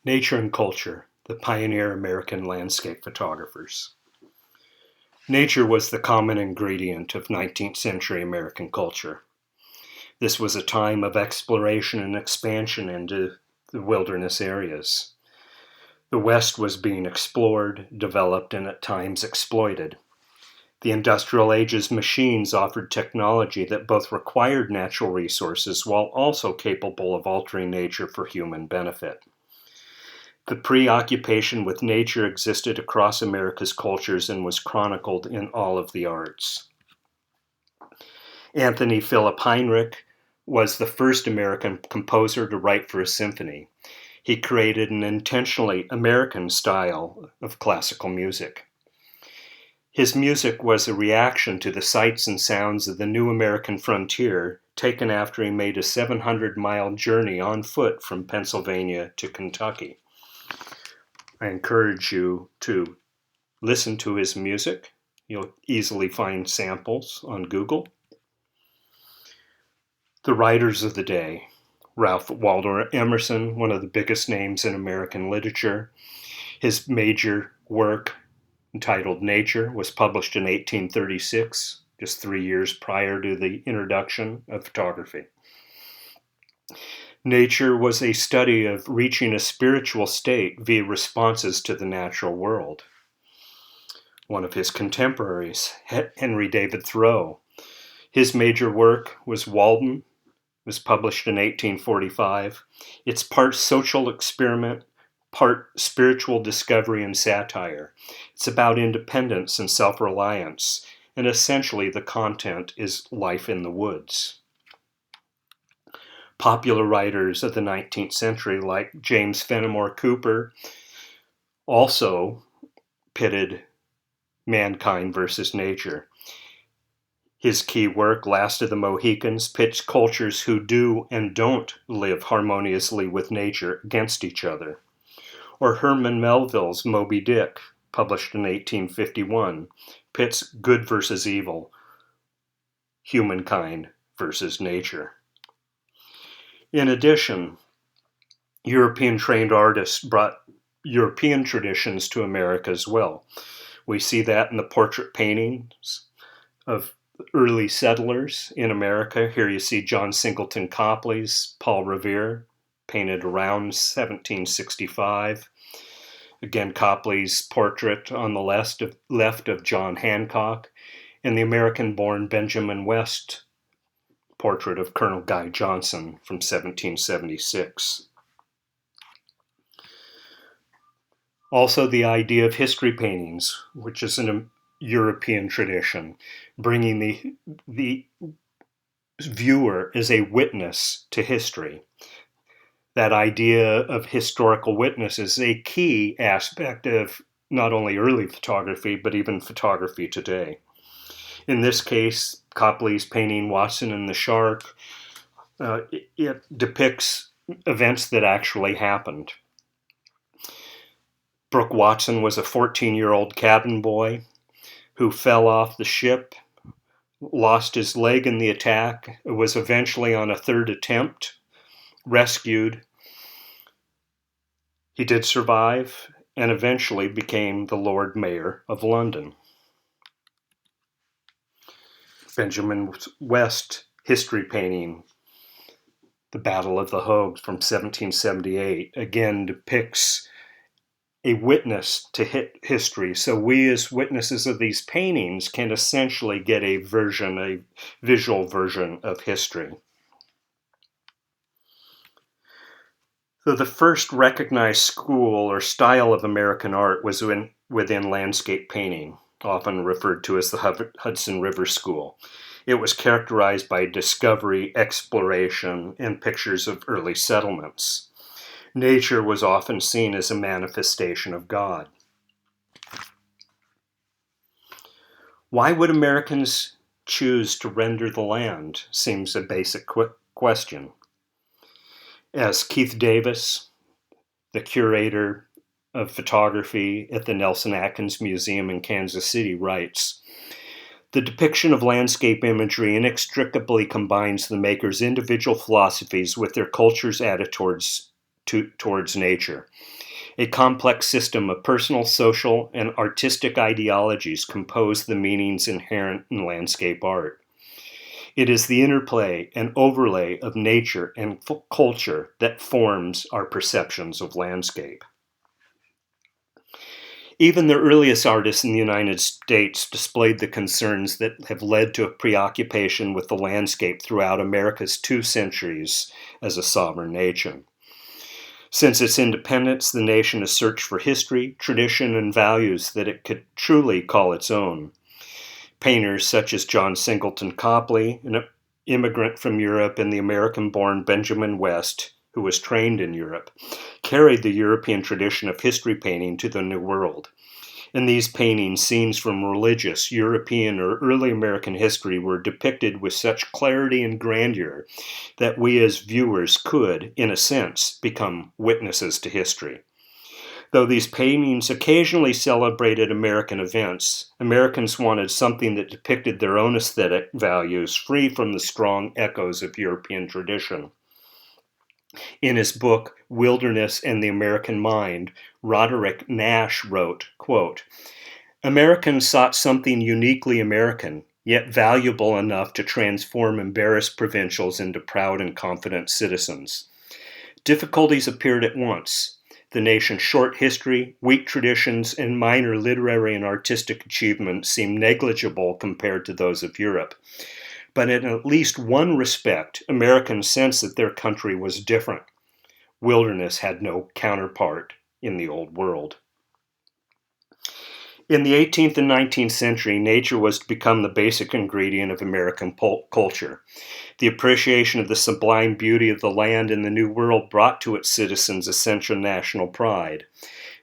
Nature and Culture, the Pioneer American Landscape Photographers. Nature was the common ingredient of 19th century American culture. This was a time of exploration and expansion into the wilderness areas. The West was being explored, developed, and at times exploited. The Industrial Age's machines offered technology that both required natural resources while also capable of altering nature for human benefit. The preoccupation with nature existed across America's cultures and was chronicled in all of the arts. Anthony Philip Heinrich was the first American composer to write for a symphony. He created an intentionally American style of classical music. His music was a reaction to the sights and sounds of the new American frontier, taken after he made a 700-mile journey on foot from Pennsylvania to Kentucky. I encourage you to listen to his music. You'll easily find samples on Google. The writers of the day. Ralph Waldo Emerson, one of the biggest names in American literature. His major work, entitled Nature, was published in 1836, just 3 years prior to the introduction of photography. Nature was a study of reaching a spiritual state via responses to the natural world. One of his contemporaries, Henry David Thoreau, his major work was Walden, was published in 1845. It's part social experiment, part spiritual discovery and satire. It's about independence and self-reliance, and essentially the content is life in the woods. Popular writers of the 19th century, like James Fenimore Cooper, also pitted mankind versus nature. His key work, Last of the Mohicans, pits cultures who do and don't live harmoniously with nature against each other. Or Herman Melville's Moby Dick, published in 1851, pits good versus evil, humankind versus nature. In addition, European-trained artists brought European traditions to America as well. We see that in the portrait paintings of early settlers in America. Here you see John Singleton Copley's Paul Revere, painted around 1765. Again, Copley's portrait on the left of John Hancock, and the American-born Benjamin West portrait of Colonel Guy Johnson from 1776. Also, the idea of history paintings, which is a European tradition, bringing the viewer as a witness to history. That idea of historical witness is a key aspect of not only early photography, but even photography today. In this case, Copley's painting Watson and the Shark, it depicts events that actually happened. Brooke Watson was a 14-year-old cabin boy who fell off the ship, lost his leg in the attack, was eventually on a third attempt, rescued. He did survive and eventually became the Lord Mayor of London. Benjamin West history painting, The Battle of the Hogue from 1778, again depicts a witness to history. So we as witnesses of these paintings can essentially get a visual version of history. So the first recognized school or style of American art was within landscape painting, often referred to as the Hudson River School. It was characterized by discovery, exploration, and pictures of early settlements. Nature was often seen as a manifestation of God. Why would Americans choose to render the land? Seems a basic question. As Keith Davis, the curator of photography at the Nelson Atkins Museum in Kansas City, writes, "The depiction of landscape imagery inextricably combines the maker's individual philosophies with their culture's attitudes towards nature. A complex system of personal, social, and artistic ideologies compose the meanings inherent in landscape art. It is the interplay and overlay of nature and culture that forms our perceptions of landscape. Even the earliest artists in the United States displayed the concerns that have led to a preoccupation with the landscape throughout America's 2 centuries as a sovereign nation. Since its independence, the nation has searched for history, tradition, and values that it could truly call its own. Painters such as John Singleton Copley, an immigrant from Europe, and the American-born Benjamin West, who was trained in Europe, carried the European tradition of history painting to the New World. In these paintings, scenes from religious, European, or early American history were depicted with such clarity and grandeur that we as viewers could, in a sense, become witnesses to history. Though these paintings occasionally celebrated American events, Americans wanted something that depicted their own aesthetic values, free from the strong echoes of European tradition. In his book, Wilderness and the American Mind, Roderick Nash wrote, quote, "Americans sought something uniquely American, yet valuable enough to transform embarrassed provincials into proud and confident citizens. Difficulties appeared at once. The nation's short history, weak traditions, and minor literary and artistic achievements seemed negligible compared to those of Europe. But in at least one respect, Americans sensed that their country was different. Wilderness had no counterpart in the Old World." In the 18th and 19th century, nature was to become the basic ingredient of American culture. The appreciation of the sublime beauty of the land and the New World brought to its citizens essential national pride.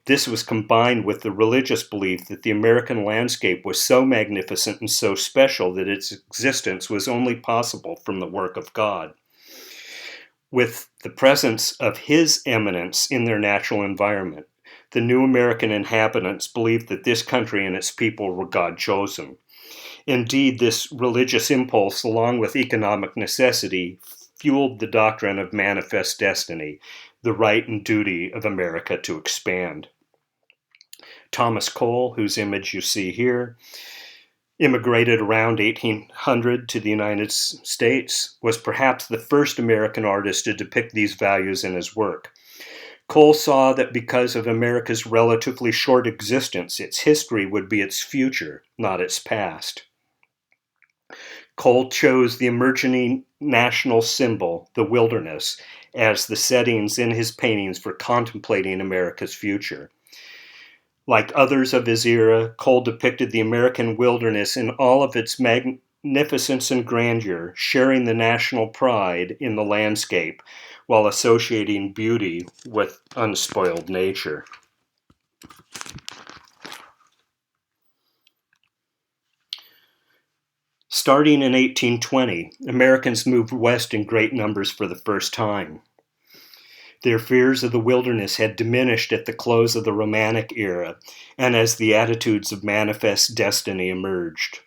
This was combined with the religious belief that the American landscape was so magnificent and so special that its existence was only possible from the work of God. With the presence of His eminence in their natural environment, the new American inhabitants believed that this country and its people were God-chosen. Indeed, this religious impulse, along with economic necessity, fueled the doctrine of manifest destiny, the right and duty of America to expand. Thomas Cole, whose image you see here, immigrated around 1800 to the United States, was perhaps the first American artist to depict these values in his work. Cole saw that because of America's relatively short existence, its history would be its future, not its past. Cole chose the emerging national symbol, the wilderness, as the settings in his paintings for contemplating America's future. Like others of his era, Cole depicted the American wilderness in all of its magnificence and grandeur, sharing the national pride in the landscape while associating beauty with unspoiled nature. Starting in 1820, Americans moved west in great numbers for the first time. Their fears of the wilderness had diminished at the close of the Romantic era, and as the attitudes of manifest destiny emerged.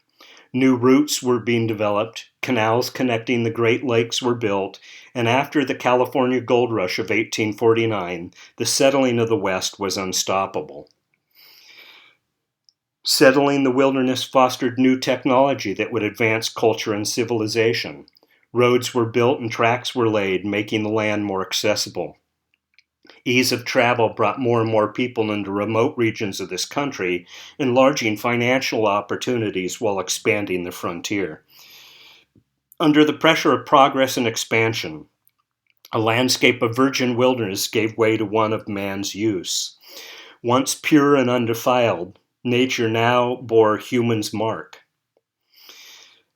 New routes were being developed, canals connecting the Great Lakes were built, and after the California Gold Rush of 1849, the settling of the West was unstoppable. Settling the wilderness fostered new technology that would advance culture and civilization. Roads were built and tracks were laid, making the land more accessible. Ease of travel brought more and more people into remote regions of this country, enlarging financial opportunities while expanding the frontier. Under the pressure of progress and expansion, a landscape of virgin wilderness gave way to one of man's use. Once pure and undefiled, nature now bore human's mark.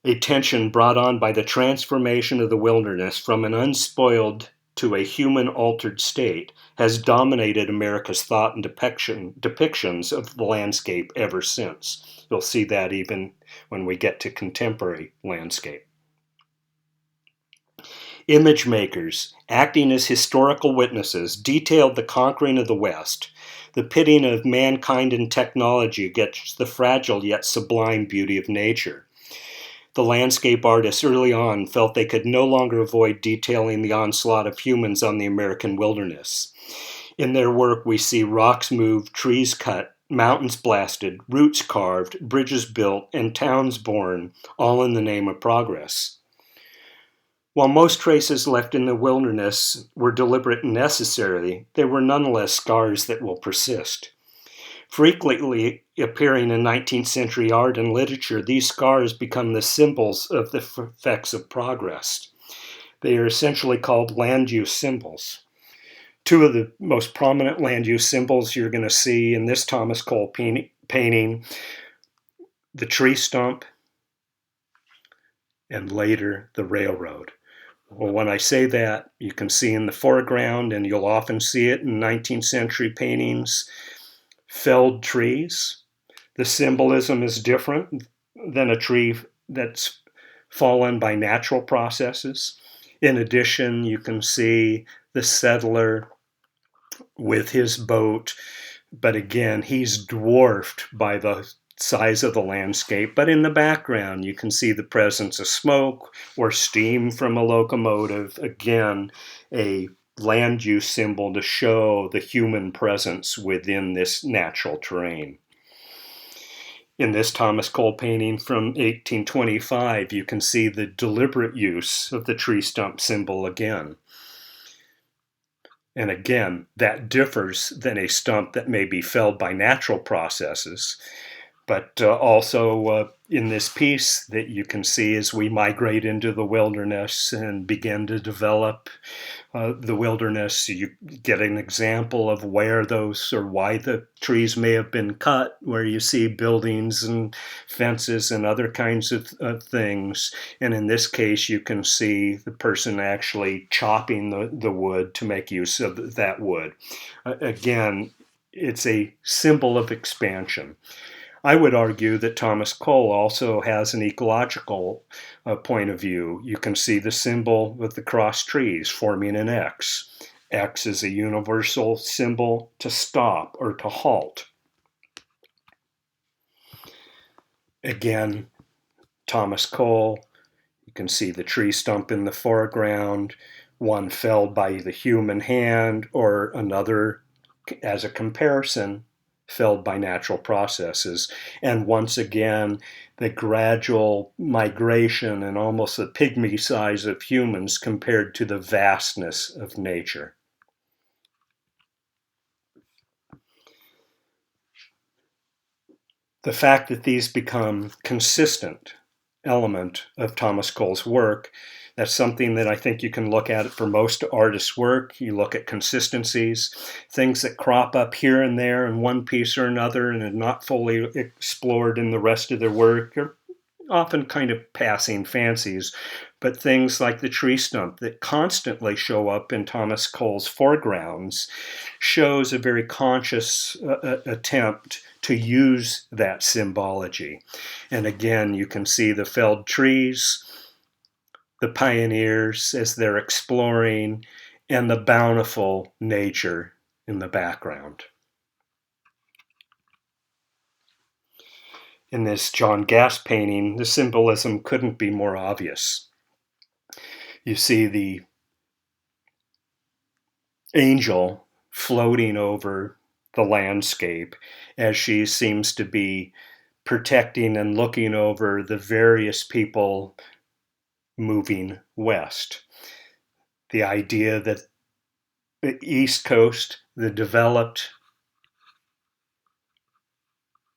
A tension brought on by the transformation of the wilderness from an unspoiled to a human-altered state has dominated America's thought and depictions of the landscape ever since. You'll see that even when we get to contemporary landscape. Image makers, acting as historical witnesses, detailed the conquering of the West, the pitting of mankind and technology against the fragile yet sublime beauty of nature. The landscape artists early on felt they could no longer avoid detailing the onslaught of humans on the American wilderness. In their work, we see rocks moved, trees cut, mountains blasted, routes carved, bridges built, and towns born, all in the name of progress. While most traces left in the wilderness were deliberate and necessary, they were nonetheless scars that will persist. Frequently appearing in 19th century art and literature, these scars become the symbols of the effects of progress. They are essentially called land use symbols. Two of the most prominent land use symbols you're going to see in this Thomas Cole painting, the tree stump, and later the railroad. Well, when I say that, you can see in the foreground, and you'll often see it in 19th century paintings, felled trees. The symbolism is different than a tree that's fallen by natural processes. In addition, you can see the settler with his boat, but again, he's dwarfed by the size of the landscape. But in the background, you can see the presence of smoke or steam from a locomotive. Again, a land use symbol to show the human presence within this natural terrain. In this Thomas Cole painting from 1825, you can see the deliberate use of the tree stump symbol again. And again, that differs than a stump that may be felled by natural processes. But also in this piece that you can see as we migrate into the wilderness and begin to develop the wilderness, you get an example of where those or why the trees may have been cut, where you see buildings and fences and other kinds of things. And in this case, you can see the person actually chopping the wood to make use of that wood. Again, it's a symbol of expansion. I would argue that Thomas Cole also has an ecological point of view. You can see the symbol with the cross trees forming an X. X is a universal symbol to stop or to halt. Again, Thomas Cole, you can see the tree stump in the foreground, one felled by the human hand, or another, as a comparison, felled by natural processes. And once again, the gradual migration and almost the pygmy size of humans compared to the vastness of nature. The fact that these become consistent element of Thomas Cole's work, that's something that I think you can look at for most artists' work. You look at consistencies, things that crop up here and there in one piece or another and are not fully explored in the rest of their work, are often kind of passing fancies. But things like the tree stump that constantly show up in Thomas Cole's foregrounds shows a very conscious attempt to use that symbology. And again, you can see the felled trees, the pioneers as they're exploring, and the bountiful nature in the background. In this John Gass painting, the symbolism couldn't be more obvious. You see the angel floating over the landscape as she seems to be protecting and looking over the various people moving west. The idea that the East Coast, the developed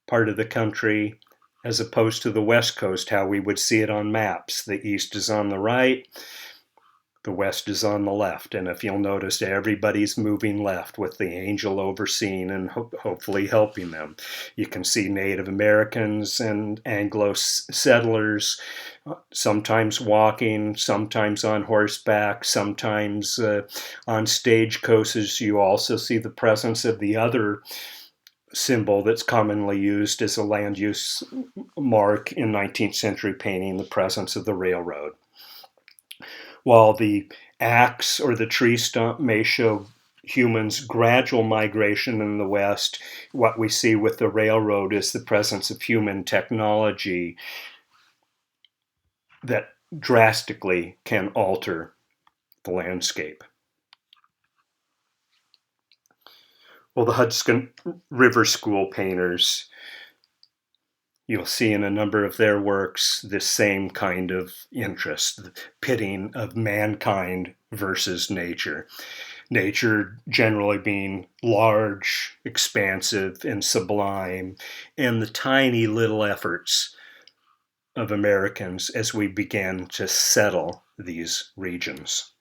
part of the country, as opposed to the West Coast, how we would see it on maps. The East is on the right, the West is on the left. And if you'll notice, everybody's moving left with the angel overseeing and hopefully helping them. You can see Native Americans and Anglo settlers, sometimes walking, sometimes on horseback, sometimes on stagecoaches. You also see the presence of the other symbol that's commonly used as a land use mark in 19th century painting, the presence of the railroad. While the axe or the tree stump may show humans' gradual migration in the West, what we see with the railroad is the presence of human technology that drastically can alter the landscape. Well, the Hudson River School painters, you'll see in a number of their works this same kind of interest, the pitting of mankind versus nature. Nature generally being large, expansive, and sublime, and the tiny little efforts of Americans as we began to settle these regions.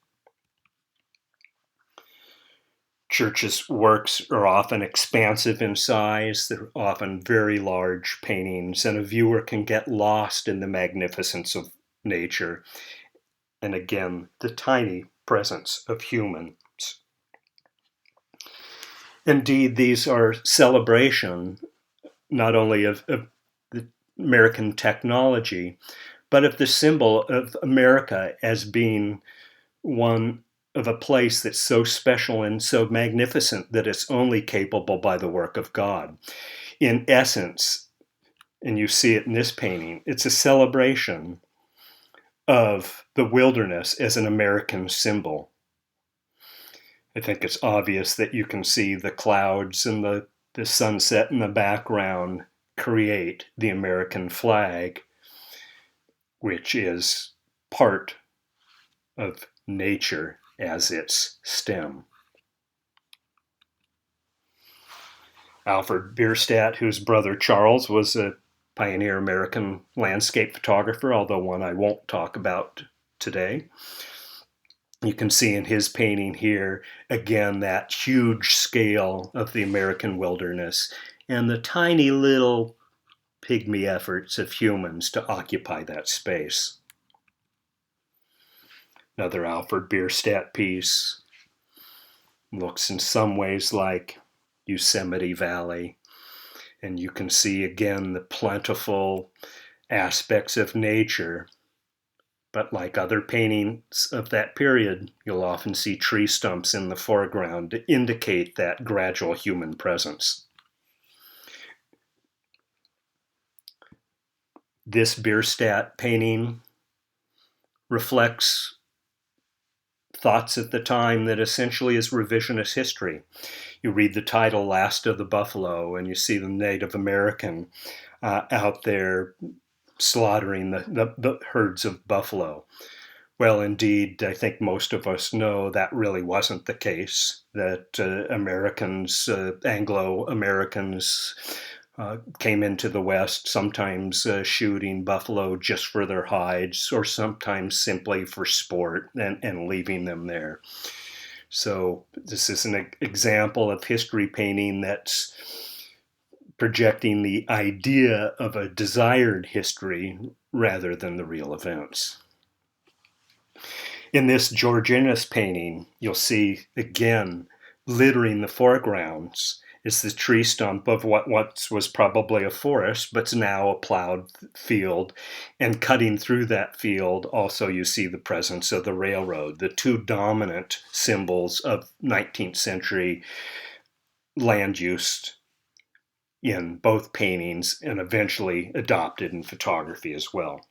Church's works are often expansive in size. They're often very large paintings, and a viewer can get lost in the magnificence of nature and, again, the tiny presence of humans. Indeed, these are celebration not only of the American technology, but of the symbol of America as being one of a place that's so special and so magnificent that it's only capable by the work of God. In essence, and you see it in this painting, it's a celebration of the wilderness as an American symbol. I think it's obvious that you can see the clouds and the sunset in the background create the American flag, which is part of nature as its stem. Alfred Bierstadt, whose brother Charles was a pioneer American landscape photographer, although one I won't talk about today. You can see in his painting here, again, that huge scale of the American wilderness and the tiny little pygmy efforts of humans to occupy that space. Another Alfred Bierstadt piece looks in some ways like Yosemite Valley, and you can see again the plentiful aspects of nature. But like other paintings of that period, you'll often see tree stumps in the foreground to indicate that gradual human presence. This Bierstadt painting reflects thoughts at the time that essentially is revisionist history. You read the title, Last of the Buffalo, and you see the Native American out there slaughtering the herds of buffalo. Well, indeed, I think most of us know that really wasn't the case, that Americans, Anglo-Americans, came into the West, sometimes shooting buffalo just for their hides, or sometimes simply for sport and leaving them there. So this is an example of history painting that's projecting the idea of a desired history rather than the real events. In this Georginus painting, you'll see, again, littering the foregrounds is the tree stump of what once was probably a forest, but's now a plowed field. And cutting through that field, also you see the presence of the railroad, the two dominant symbols of 19th century land use in both paintings and eventually adopted in photography as well.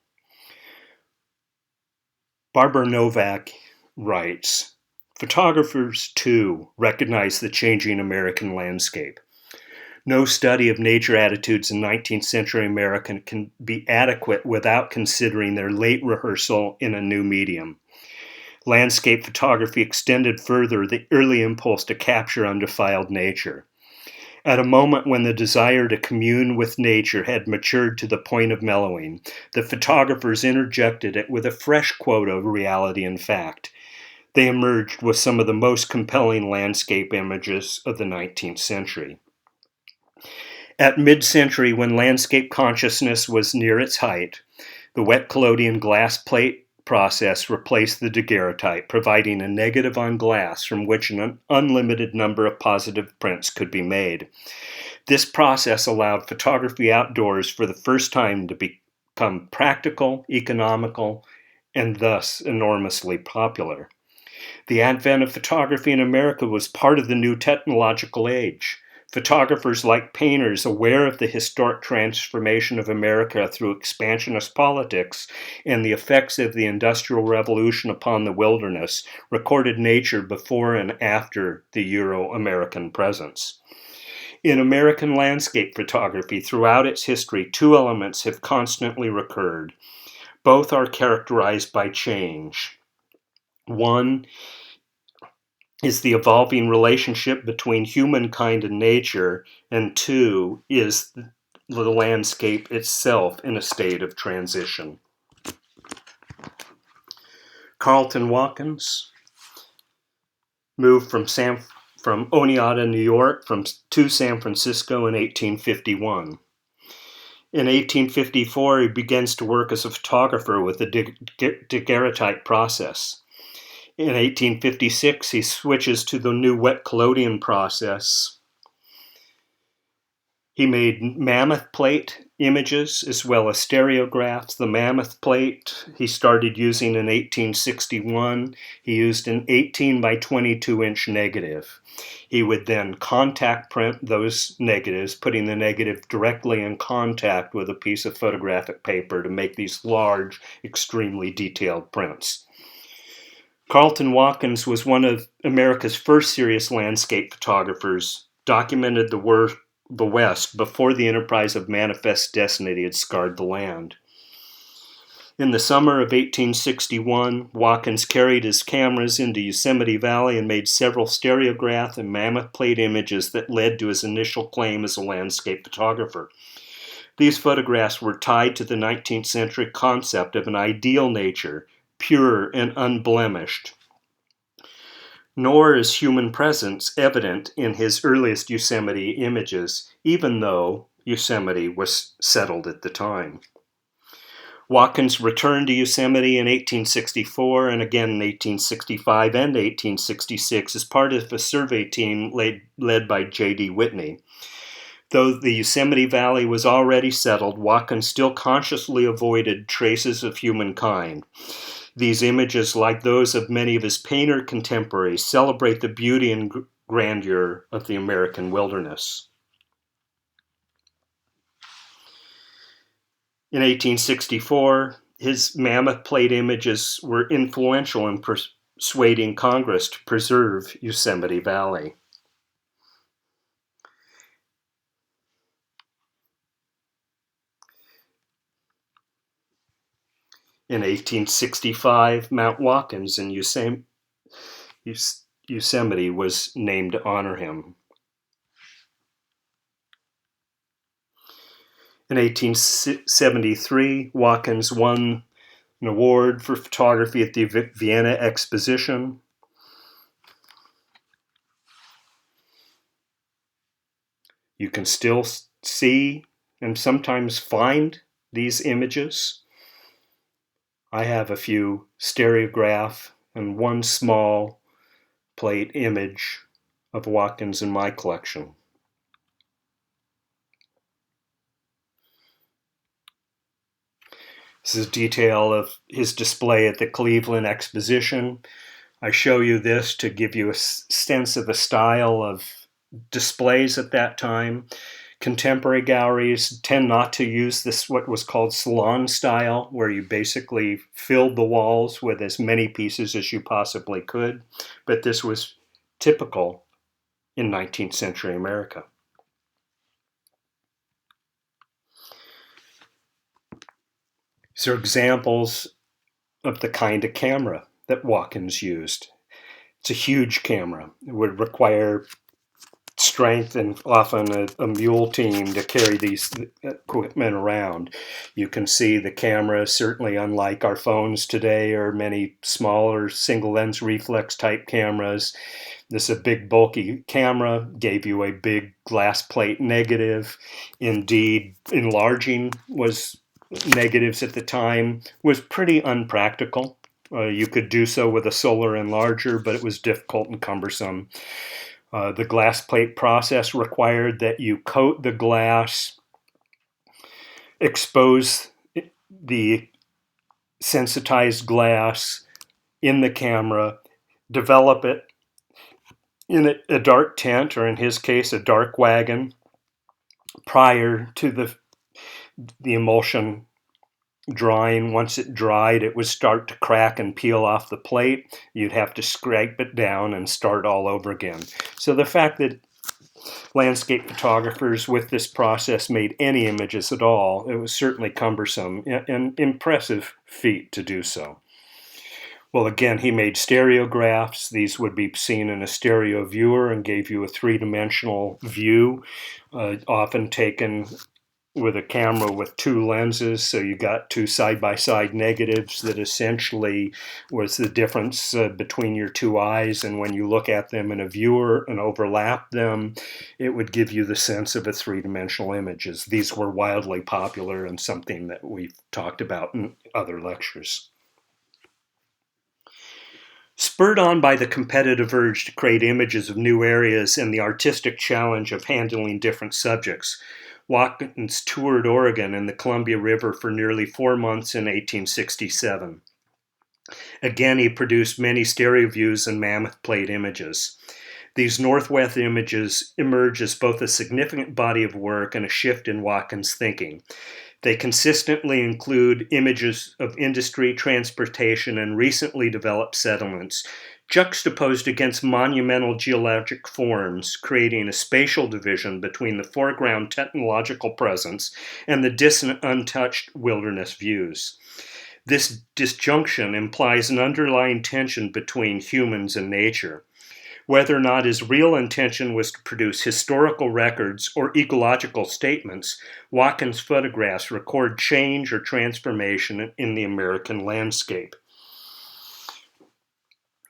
Barbara Novak writes, photographers, too, recognize the changing American landscape. No study of nature attitudes in 19th century America can be adequate without considering their late rehearsal in a new medium. Landscape photography extended further the early impulse to capture undefiled nature. At a moment when the desire to commune with nature had matured to the point of mellowing, the photographers interjected it with a fresh quota of reality and fact. They emerged with some of the most compelling landscape images of the 19th century. At mid-century, when landscape consciousness was near its height, the wet collodion glass plate process replaced the daguerreotype, providing a negative on glass from which an unlimited number of positive prints could be made. This process allowed photography outdoors for the first time to become practical, economical, and thus enormously popular. The advent of photography in America was part of the new technological age. Photographers, like painters, aware of the historic transformation of America through expansionist politics and the effects of the Industrial Revolution upon the wilderness, recorded nature before and after the Euro-American presence. In American landscape photography, throughout its history, two elements have constantly recurred. Both are characterized by change. One is the evolving relationship between humankind and nature, and two is the landscape itself in a state of transition. Carleton Watkins moved from Oneonta, New York, to San Francisco in 1851. In 1854, he begins to work as a photographer with the daguerreotype process. In 1856, he switches to the new wet collodion process. He made mammoth plate images as well as stereographs. The mammoth plate he started using in 1861. He used an 18 by 22 inch negative. He would then contact print those negatives, putting the negative directly in contact with a piece of photographic paper to make these large, extremely detailed prints. Carleton Watkins was one of America's first serious landscape photographers, documented the West before the enterprise of manifest destiny had scarred the land. In the summer of 1861, Watkins carried his cameras into Yosemite Valley and made several stereograph and mammoth plate images that led to his initial claim as a landscape photographer. These photographs were tied to the 19th century concept of an ideal nature, pure and unblemished. Nor is human presence evident in his earliest Yosemite images, even though Yosemite was settled at the time. Watkins returned to Yosemite in 1864 and again in 1865 and 1866 as part of a survey team led by J.D. Whitney. Though the Yosemite Valley was already settled, Watkins still consciously avoided traces of humankind. These images, like those of many of his painter contemporaries, celebrate the beauty and grandeur of the American wilderness. In 1864, his mammoth plate images were influential in persuading Congress to preserve Yosemite Valley. In 1865, Mount Watkins in Yosemite was named to honor him. In 1873, Watkins won an award for photography at the Vienna Exposition. You can still see and sometimes find these images. I have a few stereograph and one small plate image of Watkins in my collection. This is a detail of his display at the Cleveland Exposition. I show you this to give you a sense of the style of displays at that time. Contemporary galleries tend not to use this, what was called salon style, where you basically filled the walls with as many pieces as you possibly could. But this was typical in 19th century America. These are examples of the kind of camera that Watkins used. It's a huge camera. It would require strength and often a mule team to carry these equipment around. You can see the camera, certainly unlike our phones today or many smaller single lens reflex type cameras. This is a big bulky camera, gave you a big glass plate negative. Indeed, enlarging negatives at the time was pretty unpractical. You could do so with a solar enlarger, but it was difficult and cumbersome. The glass plate process required that you coat the glass, expose the sensitized glass in the camera, develop it in a dark tent, or in his case, a dark wagon, prior to the emulsion drying. Once it dried, it would start to crack and peel off the plate. You'd have to scrape it down and start all over again. So the fact that landscape photographers with this process made any images at all. It was certainly cumbersome, an impressive feat to do so. Well, again, he made stereographs. These would be seen in a stereo viewer and gave you a three-dimensional view, often taken with a camera with two lenses, so you got two side-by-side negatives that essentially was the difference between your two eyes, and when you look at them in a viewer and overlap them, it would give you the sense of a three-dimensional images. These were wildly popular and something that we've talked about in other lectures. Spurred on by the competitive urge to create images of new areas and the artistic challenge of handling different subjects, Watkins toured Oregon and the Columbia River for nearly 4 months in 1867. Again, he produced many stereo views and mammoth plate images. These Northwest images emerge as both a significant body of work and a shift in Watkins' thinking. They consistently include images of industry, transportation, and recently developed settlements, juxtaposed against monumental geologic forms, creating a spatial division between the foreground technological presence and the distant, untouched wilderness views. This disjunction implies an underlying tension between humans and nature. Whether or not his real intention was to produce historical records or ecological statements, Watkins' photographs record change or transformation in the American landscape.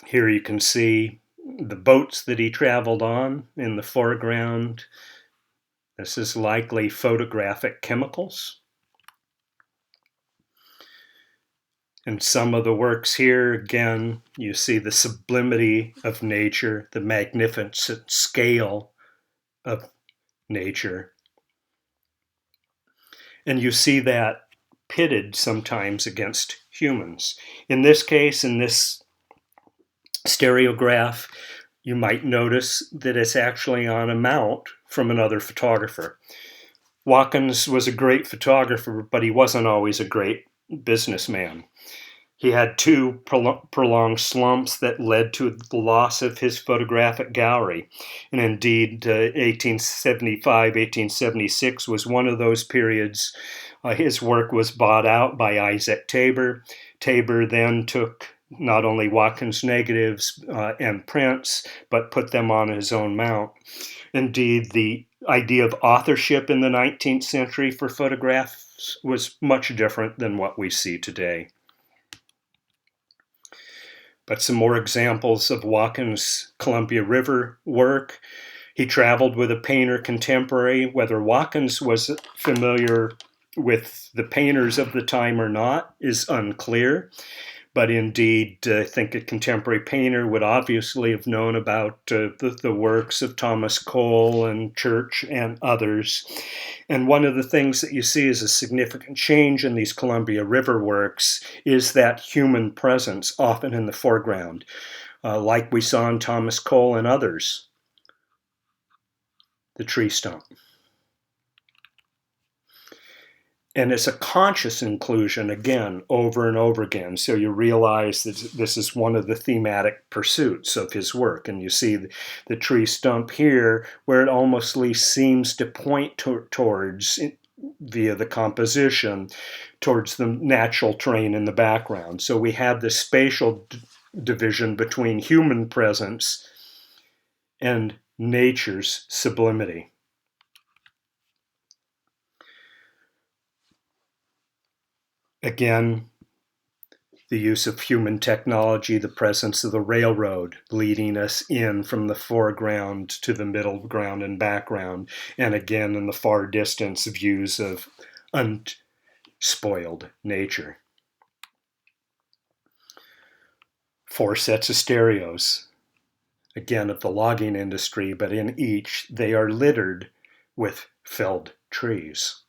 Here you can see the boats that he traveled on in the foreground. This is likely photographic chemicals. In some of the works here, again, you see the sublimity of nature, the magnificent scale of nature. And you see that pitted sometimes against humans. In this case, in this stereograph, you might notice that it's actually on a mount from another photographer. Watkins was a great photographer, but he wasn't always a great businessman. He had two prolonged slumps that led to the loss of his photographic gallery. And indeed, 1875, 1876 was one of those periods. His work was bought out by Isaac Tabor. Tabor then took not only Watkins' negatives and prints, but put them on his own mount. Indeed, the idea of authorship in the 19th century for photographs was much different than what we see today. But some more examples of Watkins' Columbia River work. He traveled with a painter contemporary. Whether Watkins was familiar with the painters of the time or not is unclear. But indeed, I think a contemporary painter would obviously have known about the works of Thomas Cole and Church and others. And one of the things that you see as a significant change in these Columbia River works is that human presence, often in the foreground, like we saw in Thomas Cole and others. The tree stump. And it's a conscious inclusion, again, over and over again. So you realize that this is one of the thematic pursuits of his work. And you see the tree stump here, where it almost seems to point towards, via the composition, towards the natural terrain in the background. So we have this spatial division between human presence and nature's sublimity. Again, the use of human technology, the presence of the railroad leading us in from the foreground to the middle ground and background, and again in the far distance views of unspoiled nature. 4 sets of stereos, again of the logging industry, but in each they are littered with felled trees.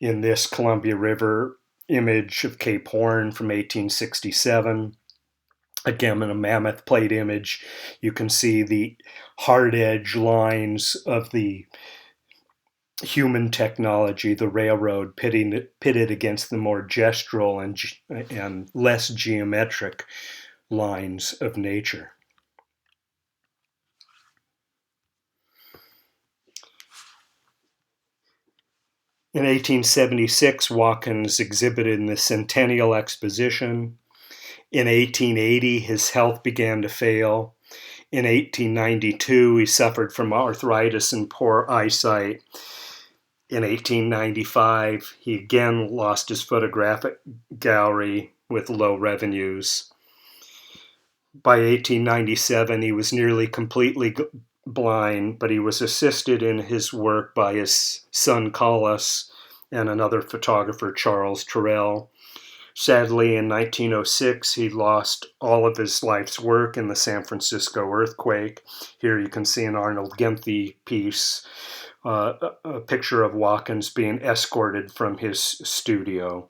In this Columbia River image of Cape Horn from 1867, again in a mammoth plate image, you can see the hard edge lines of the human technology, the railroad, pitted against the more gestural and less geometric lines of nature. In 1876, Watkins exhibited in the Centennial Exposition. In 1880, his health began to fail. In 1892, he suffered from arthritis and poor eyesight. In 1895, he again lost his photographic gallery with low revenues. By 1897, he was nearly completely blind, but he was assisted in his work by his son Collis and another photographer, Charles Terrell. Sadly, in 1906, he lost all of his life's work in the San Francisco earthquake. Here you can see an Arnold Genthy piece, a picture of Watkins being escorted from his studio.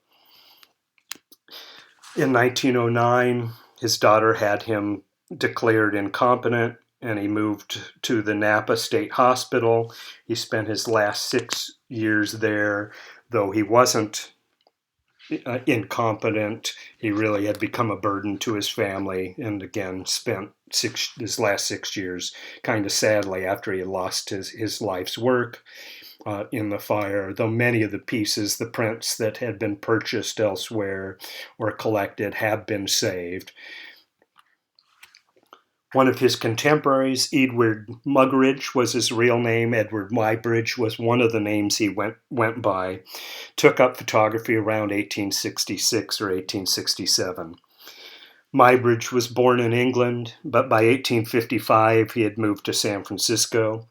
In 1909, his daughter had him declared incompetent, and he moved to the Napa State Hospital. He spent his last 6 years there, though he wasn't incompetent. He really had become a burden to his family, and again spent his last 6 years kind of sadly after he had lost his life's work in the fire, though many of the pieces, the prints that had been purchased elsewhere or collected, have been saved. One of his contemporaries, Edward Muggeridge was his real name. Edward Muybridge was one of the names he went by. Took up photography around 1866 or 1867. Muybridge was born in England, but by 1855 he had moved to San Francisco.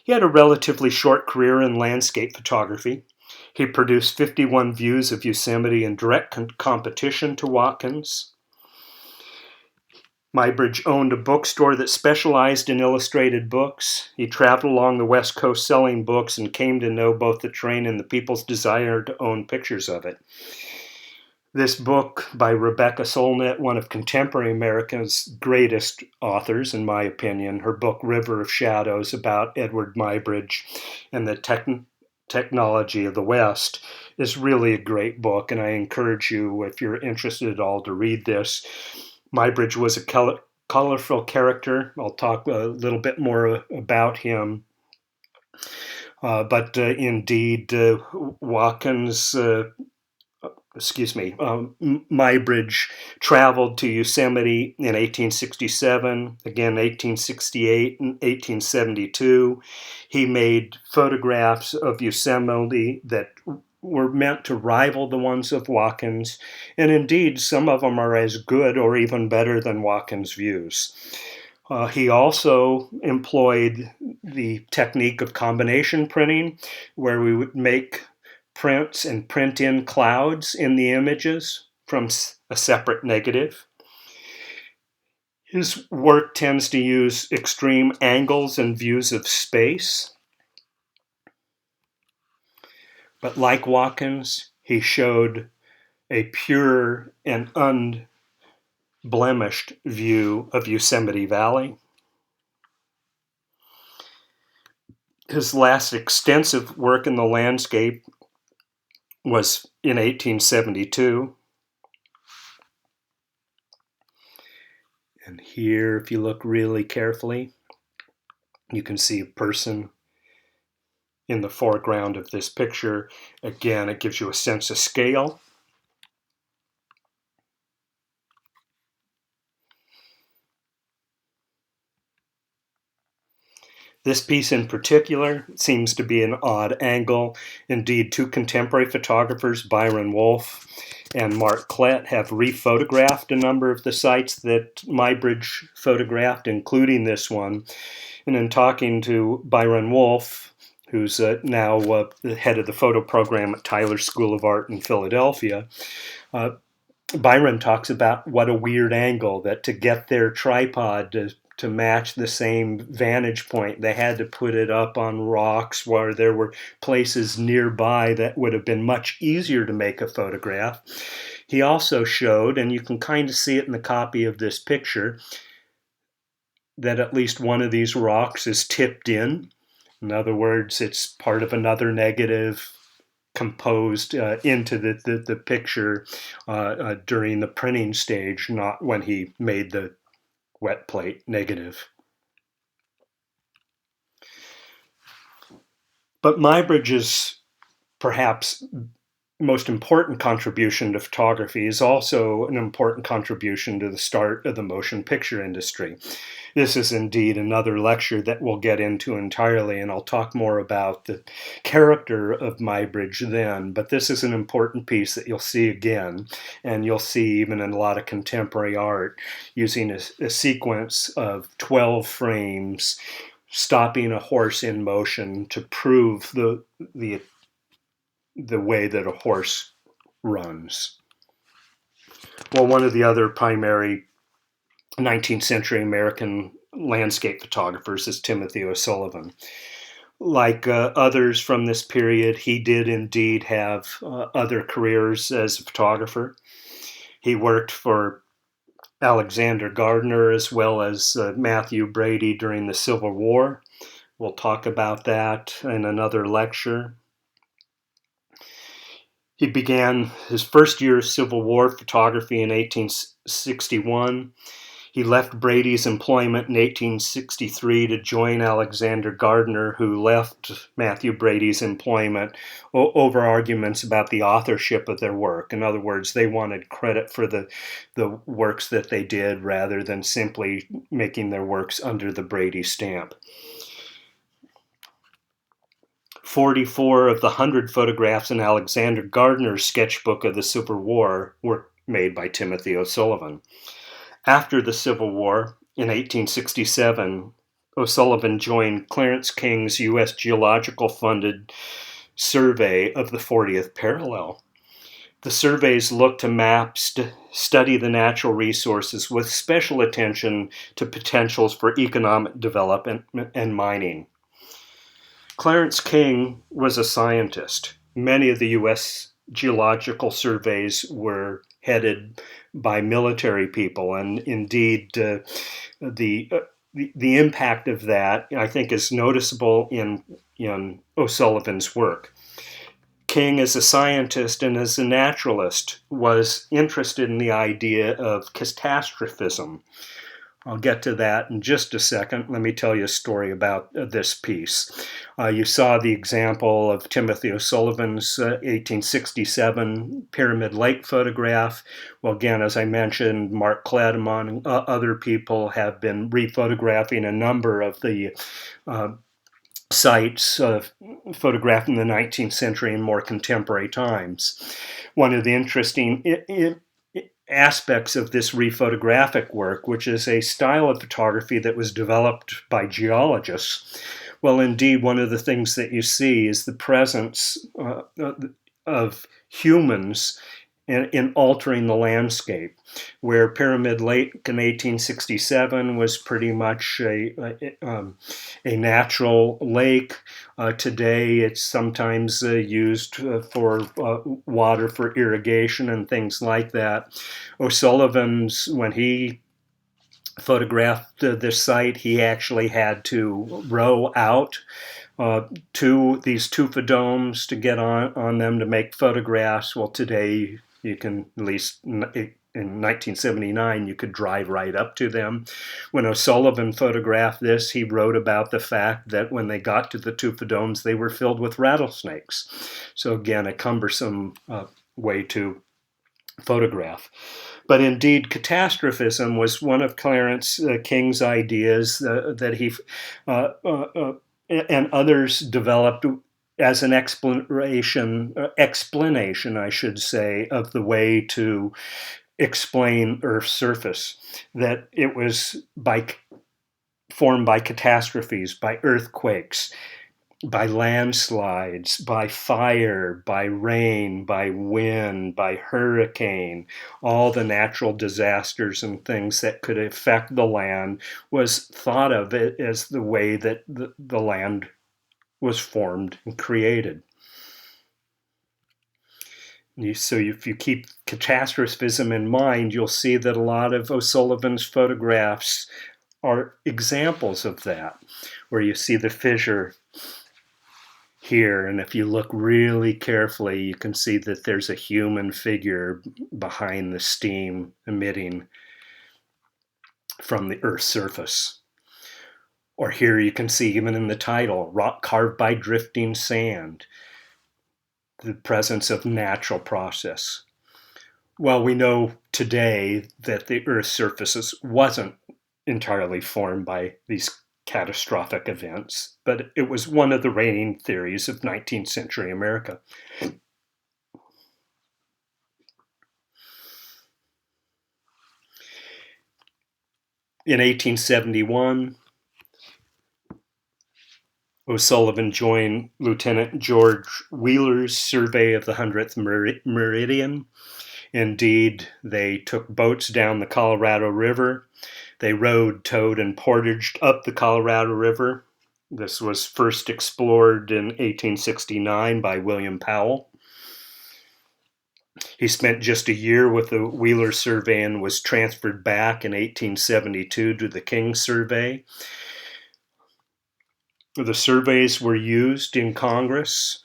He had a relatively short career in landscape photography. He produced 51 views of Yosemite in direct competition to Watkins. Muybridge owned a bookstore that specialized in illustrated books. He traveled along the West Coast selling books and came to know both the terrain and the people's desire to own pictures of it. This book by Rebecca Solnit, one of contemporary America's greatest authors, in my opinion, her book River of Shadows about Edward Muybridge and the technology of the West, is really a great book, and I encourage you, if you're interested at all, to read this. Muybridge was a colorful character. I'll talk a little bit more about him. But indeed, Watkins, Muybridge traveled to Yosemite in 1867, again 1868 and 1872. He made photographs of Yosemite that were meant to rival the ones of Watkins, and indeed some of them are as good or even better than Watkins' views. He also employed the technique of combination printing, where we would make prints and print in clouds in the images from a separate negative. His work tends to use extreme angles and views of space. But like Watkins, he showed a pure and unblemished view of Yosemite Valley. His last extensive work in the landscape was in 1872. And here, if you look really carefully, you can see a person in the foreground of this picture. Again, it gives you a sense of scale. This piece in particular seems to be an odd angle. Indeed, two contemporary photographers, Byron Wolfe and Mark Clint, have rephotographed a number of the sites that Muybridge photographed, including this one. And in talking to Byron Wolfe, who's now the head of the photo program at Tyler School of Art in Philadelphia, Byron talks about what a weird angle, that to get their tripod to match the same vantage point, they had to put it up on rocks where there were places nearby that would have been much easier to make a photograph. He also showed, and you can kind of see it in the copy of this picture, that at least one of these rocks is tipped in. In other words, it's part of another negative composed into the picture during the printing stage, not when he made the wet plate negative. But Muybridge's perhaps most important contribution to photography is also an important contribution to the start of the motion picture industry. This is indeed another lecture that we'll get into entirely, and I'll talk more about the character of Muybridge then, but this is an important piece that you'll see again, and you'll see even in a lot of contemporary art, using a sequence of 12 frames, stopping a horse in motion to prove the way that a horse runs. Well, one of the other primary 19th century American landscape photographers is Timothy O'Sullivan. Like others from this period, he did indeed have other careers as a photographer. He worked for Alexander Gardner as well as Matthew Brady during the Civil War. We'll talk about that in another lecture. He began his first year of Civil War photography in 1861. He left Brady's employment in 1863 to join Alexander Gardner, who left Matthew Brady's employment over arguments about the authorship of their work. In other words, they wanted credit for the works that they did rather than simply making their works under the Brady stamp. 44 of the 100 photographs in Alexander Gardner's sketchbook of the Civil War were made by Timothy O'Sullivan. After the Civil War, in 1867, O'Sullivan joined Clarence King's U.S. Geological-funded survey of the 40th parallel. The surveys look to map, study the natural resources with special attention to potentials for economic development and mining. Clarence King was a scientist. Many of the U.S. geological surveys were headed by military people, and indeed the impact of that, I think, is noticeable in O'Sullivan's work. King, as a scientist and as a naturalist, was interested in the idea of catastrophism. I'll get to that in just a second. Let me tell you a story about this piece. You saw the example of Timothy O'Sullivan's 1867 Pyramid Lake photograph. Well, again, as I mentioned, Mark Klett, among other people, have been rephotographing a number of the sites photographed in the 19th century and more contemporary times. One of the interesting aspects of this rephotographic work, which is a style of photography that was developed by geologists. Well, indeed, one of the things that you see is the presence of humans in altering the landscape, where Pyramid Lake in 1867 was pretty much a natural lake. Today, it's sometimes used for water for irrigation and things like that. O'Sullivan's, when he photographed this site, he actually had to row out to these tufa domes to get on them to make photographs. Well, today you can, at least in 1979, you could drive right up to them. When O'Sullivan photographed this, he wrote about the fact that when they got to the tufa domes, they were filled with rattlesnakes. So again, a cumbersome way to photograph. But indeed, catastrophism was one of Clarence King's ideas that he and others developed as an explanation, I should say, of the way to explain Earth's surface, that it was formed by catastrophes, by earthquakes, by landslides, by fire, by rain, by wind, by hurricane. All the natural disasters and things that could affect the land was thought of as the way that the land was formed and created. So if you keep catastrophism in mind, you'll see that a lot of O'Sullivan's photographs are examples of that, where you see the fissure here. And if you look really carefully, you can see that there's a human figure behind the steam emitting from the Earth's surface. Or here you can see, even in the title, rock carved by drifting sand, the presence of natural process. Well, we know today that the Earth's surface wasn't entirely formed by these catastrophic events, but it was one of the reigning theories of 19th century America. In 1871, O'Sullivan joined Lieutenant George Wheeler's survey of the 100th Meridian. Indeed, they took boats down the Colorado River. They rowed, towed, and portaged up the Colorado River. This was first explored in 1869 by William Powell. He spent just a year with the Wheeler survey and was transferred back in 1872 to the King survey. The surveys were used in Congress.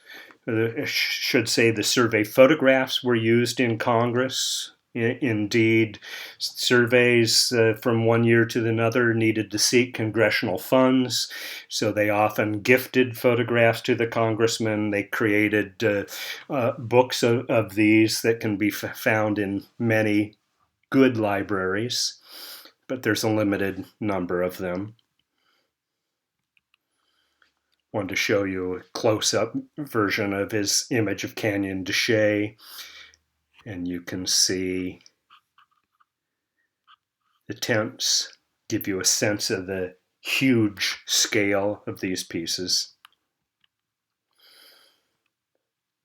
I should say the survey photographs were used in Congress. Indeed, surveys from one year to another needed to seek congressional funds, so they often gifted photographs to the congressmen. They created books of these that can be found in many good libraries, but there's a limited number of them. Wanted to show you a close-up version of his image of Canyon de Chelly, and you can see the tents give you a sense of the huge scale of these pieces.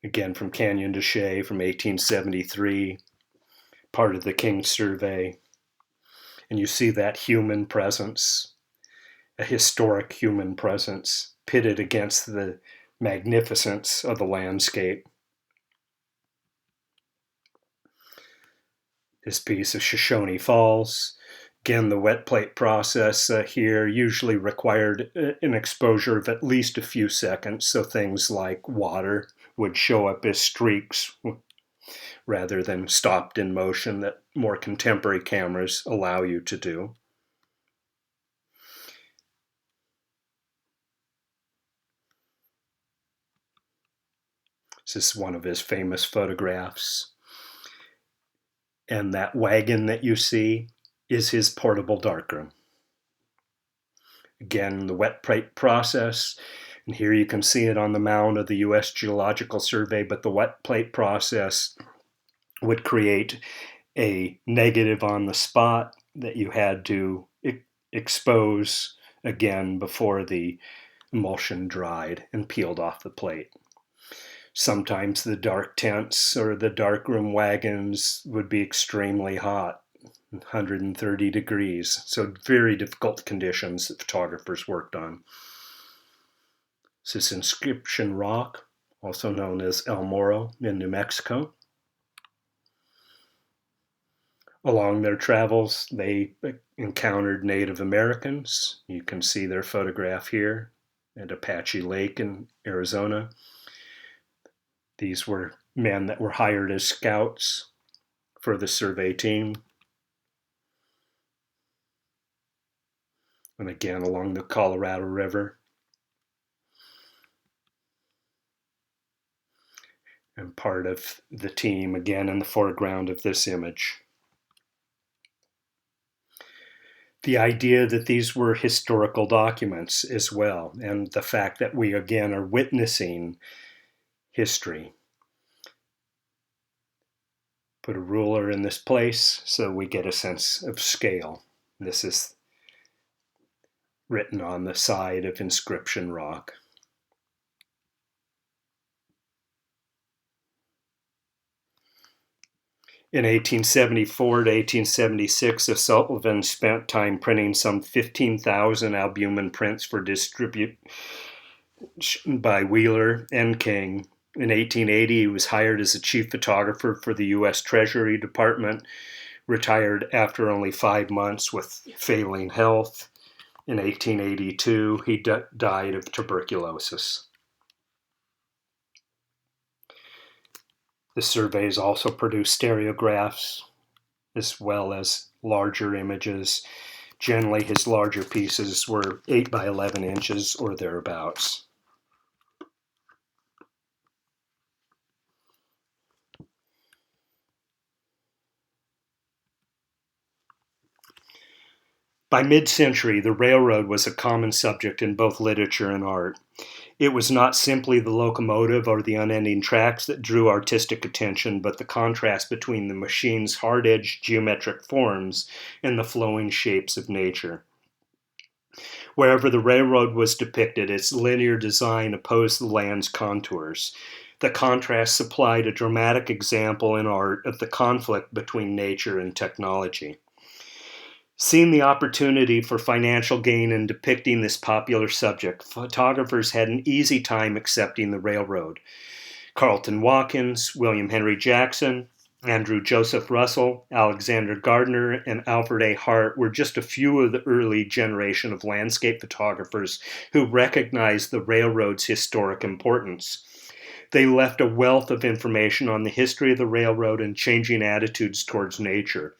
Again, from Canyon de Chelly from 1873, part of the King survey, and you see that human presence, a historic human presence, pitted against the magnificence of the landscape. This piece of Shoshone Falls. Again, the wet plate process here usually required an exposure of at least a few seconds, so things like water would show up as streaks rather than stopped in motion that more contemporary cameras allow you to do. This is one of his famous photographs. And that wagon that you see is his portable darkroom. Again, the wet plate process, and here you can see it on the mound of the U.S. Geological Survey, but the wet plate process would create a negative on the spot that you had to expose again before the emulsion dried and peeled off the plate. Sometimes the dark tents or the darkroom wagons would be extremely hot, 130 degrees. So very difficult conditions that photographers worked on. This is Inscription Rock, also known as El Morro in New Mexico. Along their travels, they encountered Native Americans. You can see their photograph here at Apache Lake in Arizona. These were men that were hired as scouts for the survey team. And again, along the Colorado River. And part of the team, again, in the foreground of this image. The idea that these were historical documents as well, and the fact that we, again, are witnessing history. Put a ruler in this place so we get a sense of scale. This is written on the side of Inscription Rock. In 1874 to 1876, O'Sullivan spent time printing some 15,000 albumen prints for distribution by Wheeler and King. In 1880, he was hired as a chief photographer for the U.S. Treasury Department, retired after only 5 months with failing health. In 1882, he died of tuberculosis. The surveys also produced stereographs as well as larger images. Generally, his larger pieces were 8 by 11 inches or thereabouts. By mid-century, the railroad was a common subject in both literature and art. It was not simply the locomotive or the unending tracks that drew artistic attention, but the contrast between the machine's hard-edged geometric forms and the flowing shapes of nature. Wherever the railroad was depicted, its linear design opposed the land's contours. The contrast supplied a dramatic example in art of the conflict between nature and technology. Seeing the opportunity for financial gain in depicting this popular subject, photographers had an easy time accepting the railroad. Carleton Watkins, William Henry Jackson, Andrew Joseph Russell, Alexander Gardner, and Alfred A. Hart were just a few of the early generation of landscape photographers who recognized the railroad's historic importance. They left a wealth of information on the history of the railroad and changing attitudes towards nature.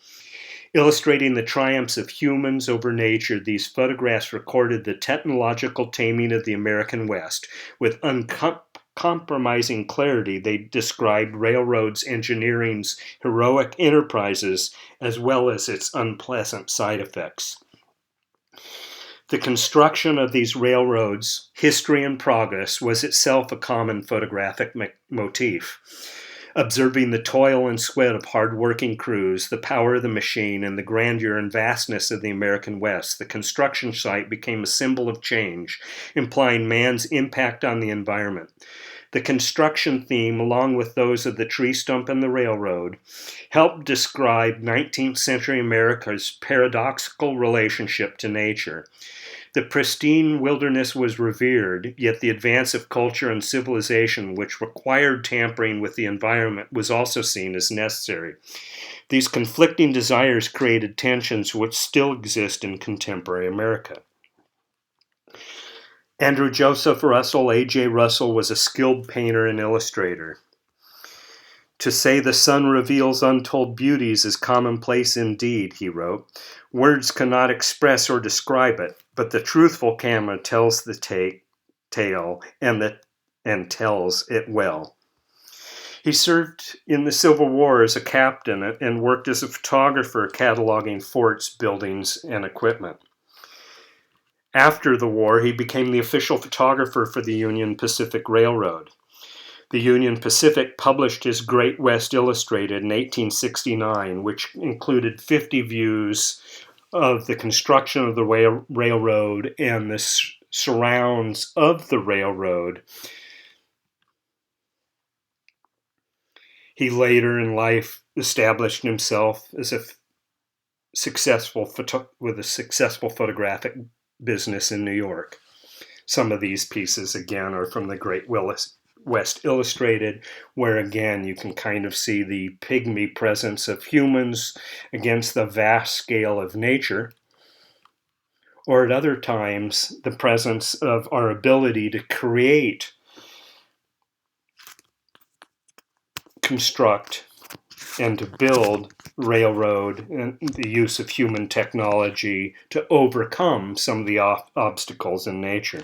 Illustrating the triumphs of humans over nature, these photographs recorded the technological taming of the American West. With uncompromising clarity, they described railroads' engineering's heroic enterprises as well as its unpleasant side effects. The construction of these railroads, history and progress, was itself a common photographic motif. Observing the toil and sweat of hard-working crews, the power of the machine, and the grandeur and vastness of the American West, the construction site became a symbol of change, implying man's impact on the environment. The construction theme, along with those of the tree stump and the railroad, helped describe 19th century America's paradoxical relationship to nature. The pristine wilderness was revered, yet the advance of culture and civilization, which required tampering with the environment, was also seen as necessary. These conflicting desires created tensions which still exist in contemporary America. Andrew Joseph Russell, A.J. Russell, was a skilled painter and illustrator. To say the sun reveals untold beauties is commonplace indeed, he wrote. Words cannot express or describe it, but the truthful camera tells the tale and tells it well. He served in the Civil War as a captain and worked as a photographer cataloging forts, buildings, and equipment. After the war, he became the official photographer for the Union Pacific Railroad. The Union Pacific published his Great West Illustrated in 1869, which included 50 views of the construction of the railroad and the surrounds of the railroad. He later in life established himself as a successful photographic business in New York. Some of these pieces, again, are from the Great West Illustrated, where again you can kind of see the pygmy presence of humans against the vast scale of nature, or at other times the presence of our ability to create, construct, and to build railroad and the use of human technology to overcome some of the obstacles in nature.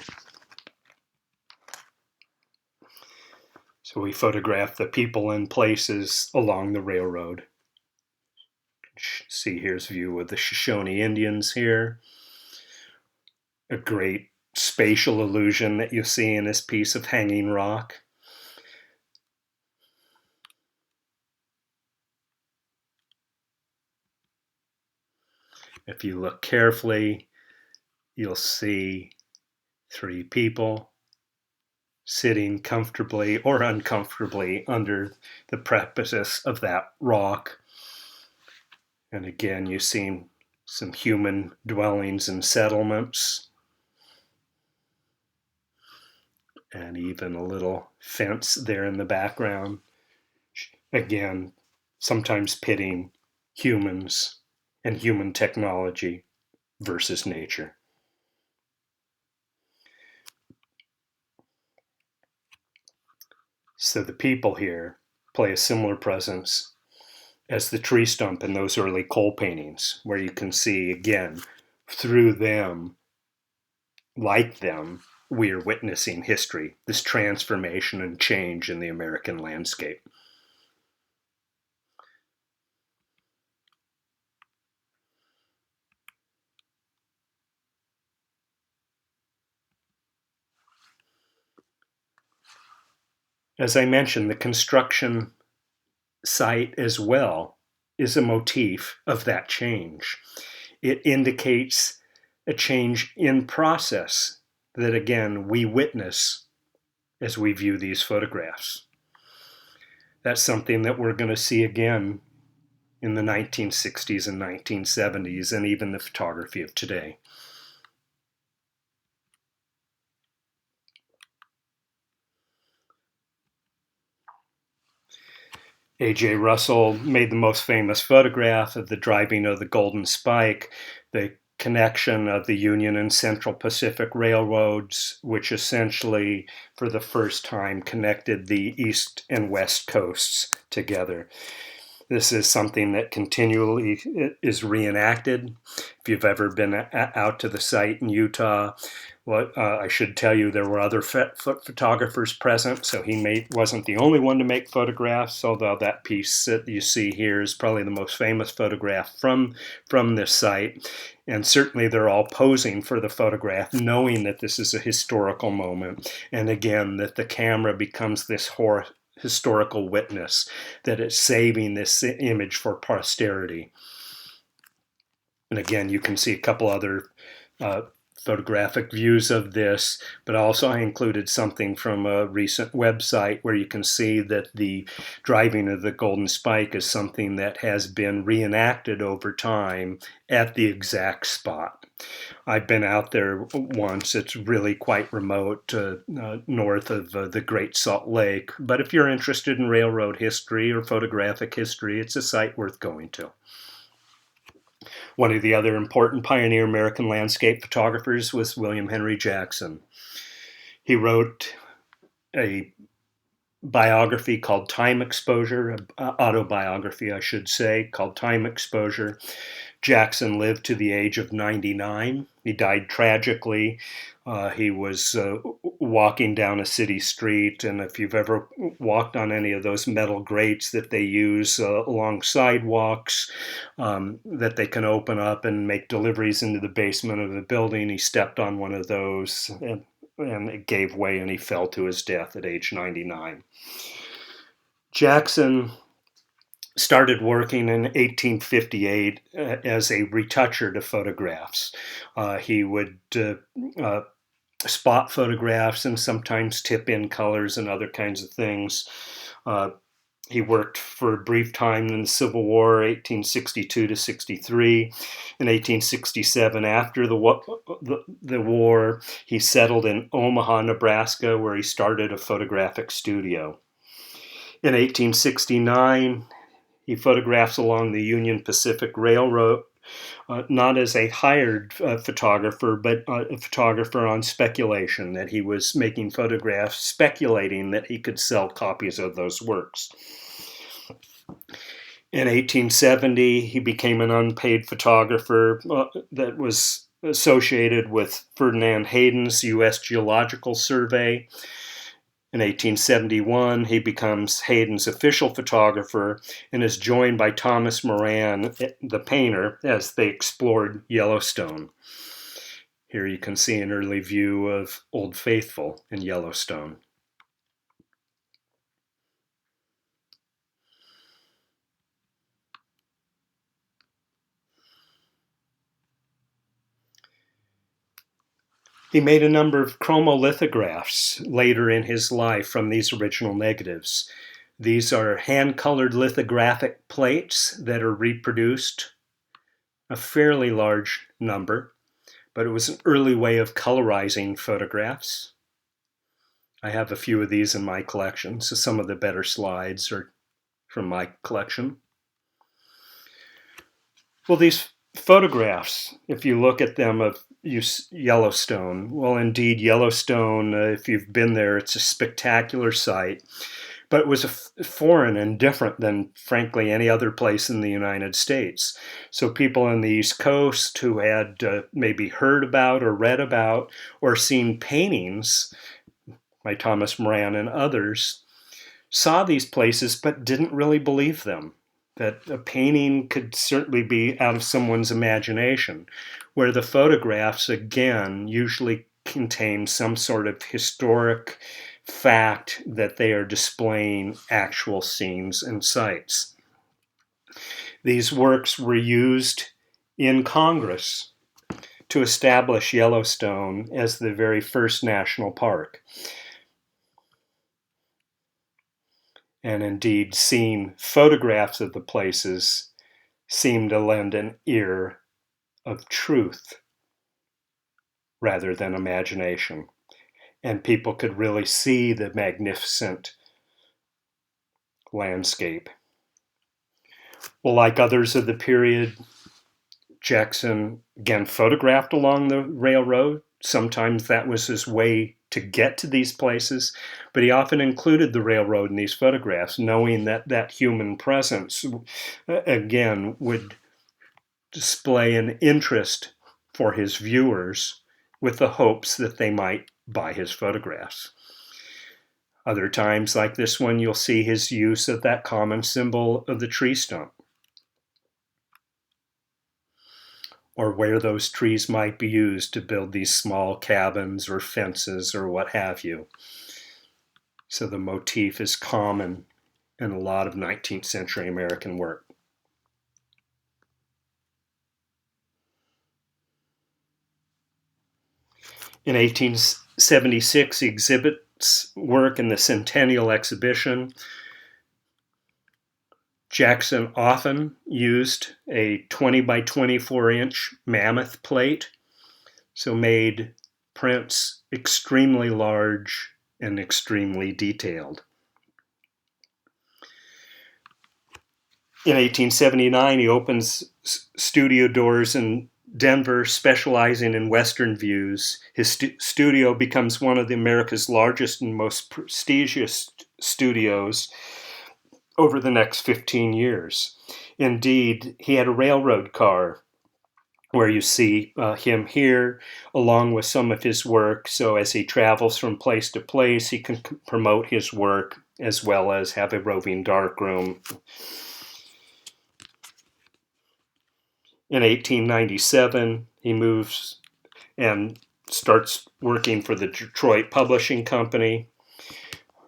So we photograph the people and places along the railroad. See, here's a view of the Shoshone Indians here. A great spatial illusion that you see in this piece of hanging rock. If you look carefully, you'll see 3 people sitting comfortably or uncomfortably under the precipice of that rock. And again, you see some human dwellings and settlements, and even a little fence there in the background. Again, sometimes pitting humans and human technology versus nature. So the people here play a similar presence as the tree stump in those early coal paintings, where you can see, again, through them, like them, we are witnessing history, this transformation and change in the American landscape. As I mentioned, the construction site as well is a motif of that change. It indicates a change in process that, again, we witness as we view these photographs. That's something that we're going to see again in the 1960s and 1970s, and even the photography of today. A.J. Russell made the most famous photograph of the driving of the Golden Spike, the connection of the Union and Central Pacific Railroads, which essentially, for the first time, connected the East and West coasts together. This is something that continually is reenacted. If you've ever been out to the site in Utah, I should tell you there were other photographers present, so he wasn't the only one to make photographs, although that piece that you see here is probably the most famous photograph from this site. And certainly they're all posing for the photograph, knowing that this is a historical moment. And again, that the camera becomes this historical witness, that it's saving this image for posterity. And again, you can see a couple other photographic views of this, but also I included something from a recent website where you can see that the driving of the Golden Spike is something that has been reenacted over time at the exact spot. I've been out there once. It's really quite remote, north of the Great Salt Lake. But if you're interested in railroad history or photographic history, it's a site worth going to. One of the other important pioneer American landscape photographers was William Henry Jackson. He wrote a biography called Time Exposure, autobiography, I should say, called Time Exposure. Jackson lived to the age of 99. He died tragically. He was walking down a city street, and if you've ever walked on any of those metal grates that they use along sidewalks that they can open up and make deliveries into the basement of the building, he stepped on one of those and it gave way and he fell to his death at age 99. Jackson started working in 1858 as a retoucher to photographs. He would spot photographs and sometimes tip in colors and other kinds of things. He worked for a brief time in the Civil War, 1862 to 63. In 1867, after the war, he settled in Omaha, Nebraska, where he started a photographic studio. In 1869, he photographs along the Union Pacific Railroad, not as a hired photographer, but a photographer on speculation, that he was making photographs speculating that he could sell copies of those works. In 1870, he became an unpaid photographer that was associated with Ferdinand Hayden's U.S. Geological Survey. In 1871, he becomes Hayden's official photographer and is joined by Thomas Moran, the painter, as they explored Yellowstone. Here you can see an early view of Old Faithful in Yellowstone. He made a number of chromolithographs later in his life from these original negatives. These are hand-colored lithographic plates that are reproduced, a fairly large number, but it was an early way of colorizing photographs. I have a few of these in my collection, so some of the better slides are from my collection. Well, these photographs, if you look at them of Yellowstone, well, indeed, Yellowstone, if you've been there, it's a spectacular sight. but it was foreign and different than, frankly, any other place in the United States. So people on the East Coast who had maybe heard about or read about or seen paintings by Thomas Moran and others saw these places but didn't really believe them, that a painting could certainly be out of someone's imagination, where the photographs, again, usually contain some sort of historic fact that they are displaying actual scenes and sites. These works were used in Congress to establish Yellowstone as the very first national park. And indeed, seeing photographs of the places seemed to lend an ear of truth rather than imagination. And people could really see the magnificent landscape. Well, like others of the period, Jackson again photographed along the railroad. Sometimes that was his way to get to these places, but he often included the railroad in these photographs, knowing that that human presence, again, would display an interest for his viewers with the hopes that they might buy his photographs. Other times, like this one, you'll see his use of that common symbol of the tree stump, or where those trees might be used to build these small cabins or fences or what have you. So the motif is common in a lot of 19th century American work. In 1876, he exhibits work in the Centennial Exhibition. Jackson often used a 20 by 24 inch mammoth plate, so made prints extremely large and extremely detailed. In 1879, he opens studio doors in Denver, specializing in Western views. His studio becomes one of America's largest and most prestigious studios over the next 15 years. Indeed, he had a railroad car where you see him here along with some of his work. So as he travels from place to place, he can promote his work as well as have a roving darkroom. In 1897, he moves and starts working for the Detroit Publishing Company.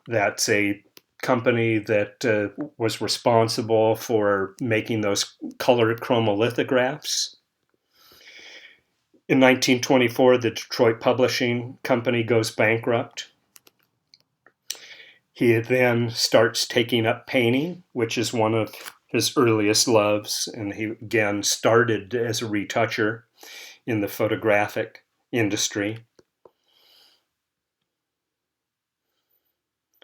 That's a company that was responsible for making those color chromolithographs. In 1924, the Detroit Publishing Company goes bankrupt. He then starts taking up painting, which is one of his earliest loves, and he again started as a retoucher in the photographic industry.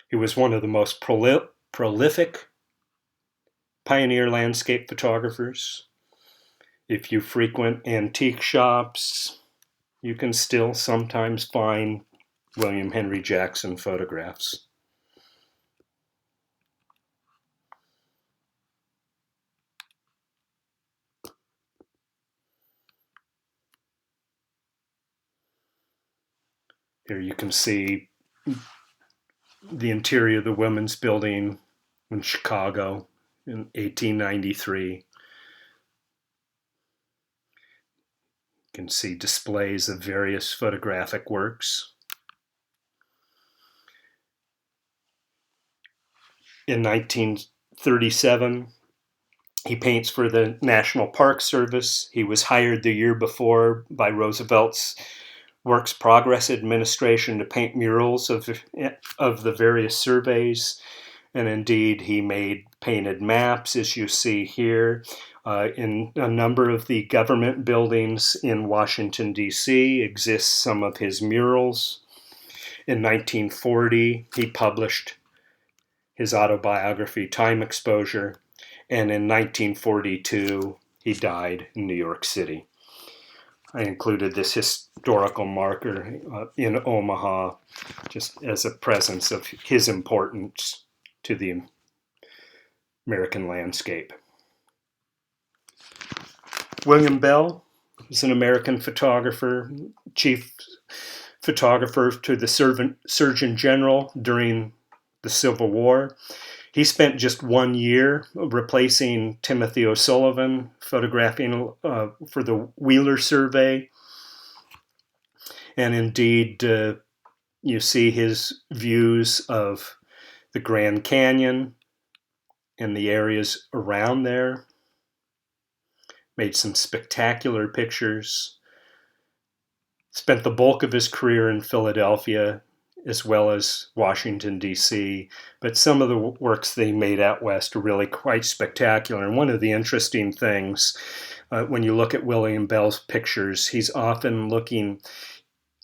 He was one of the most prolific pioneer landscape photographers. If you frequent antique shops, you can still sometimes find William Henry Jackson photographs. Here you can see the interior of the Women's Building in Chicago in 1893. You can see displays of various photographic works. In 1937, he paints for the National Park Service. He was hired the year before by Roosevelt's Works Progress Administration to paint murals of the various surveys. And indeed, he painted maps, as you see here, in a number of the government buildings in Washington, D.C. exists some of his murals. In 1940, he published his autobiography, Time Exposure, and in 1942, he died in New York City. I included this historical marker in Omaha just as a presence of his importance to the American landscape. William Bell was an American photographer, chief photographer to the Surgeon General during the Civil War. He spent just 1 year replacing Timothy O'Sullivan, photographing for the Wheeler Survey. And indeed, you see his views of the Grand Canyon and the areas around there. Made some spectacular pictures. Spent the bulk of his career in Philadelphia as well as Washington, D.C. But some of the works they made out west are really quite spectacular. And one of the interesting things, when you look at William Bell's pictures, he's often looking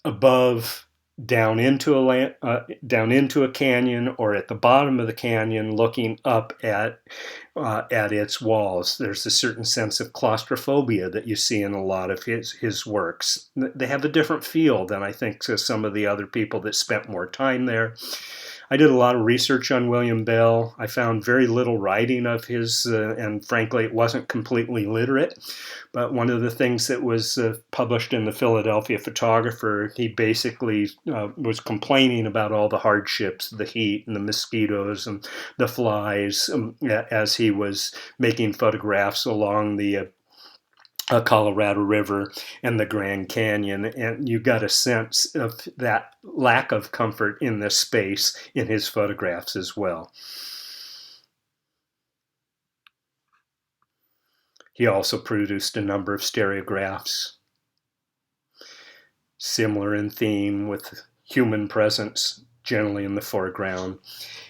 above, down into a canyon, or at the bottom of the canyon, looking up at its walls. There's a certain sense of claustrophobia that you see in a lot of his works. They have a different feel than I think some of the other people that spent more time there. I did a lot of research on William Bell. I found very little writing of his, and frankly, it wasn't completely literate. But one of the things that was published in the Philadelphia Photographer, he basically was complaining about all the hardships, the heat and the mosquitoes and the flies, as he was making photographs along the Colorado River and the Grand Canyon, and you got a sense of that lack of comfort in this space in his photographs as well. He also produced a number of stereographs, similar in theme, with human presence generally in the foreground.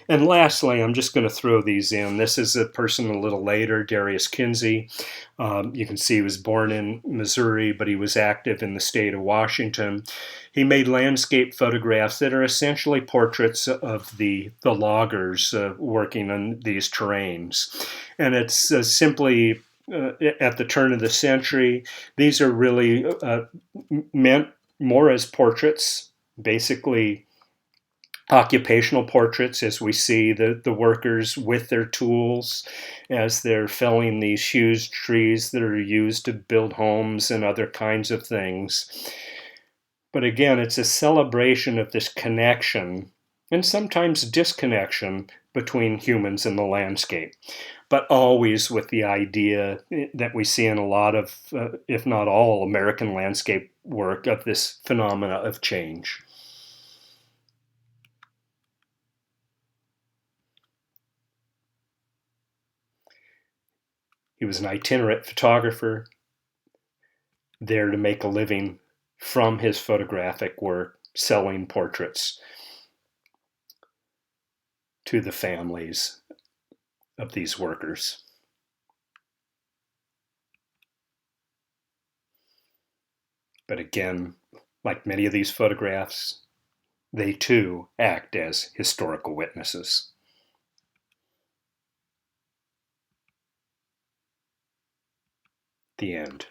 And lastly, I'm just going to throw these in. This is a person a little later, Darius Kinsey. You can see he was born in Missouri, but he was active in the state of Washington. He made landscape photographs that are essentially portraits of the loggers working on these terrains. And it's simply at the turn of the century. These are really meant more as portraits, basically occupational portraits, as we see the workers with their tools as they're felling these huge trees that are used to build homes and other kinds of things. But again, it's a celebration of this connection and sometimes disconnection between humans and the landscape, but always with the idea that we see in a lot of, if not all, American landscape work of this phenomena of change. He was an itinerant photographer, there to make a living from his photographic work, selling portraits to the families of these workers. But again, like many of these photographs, they too act as historical witnesses. The end.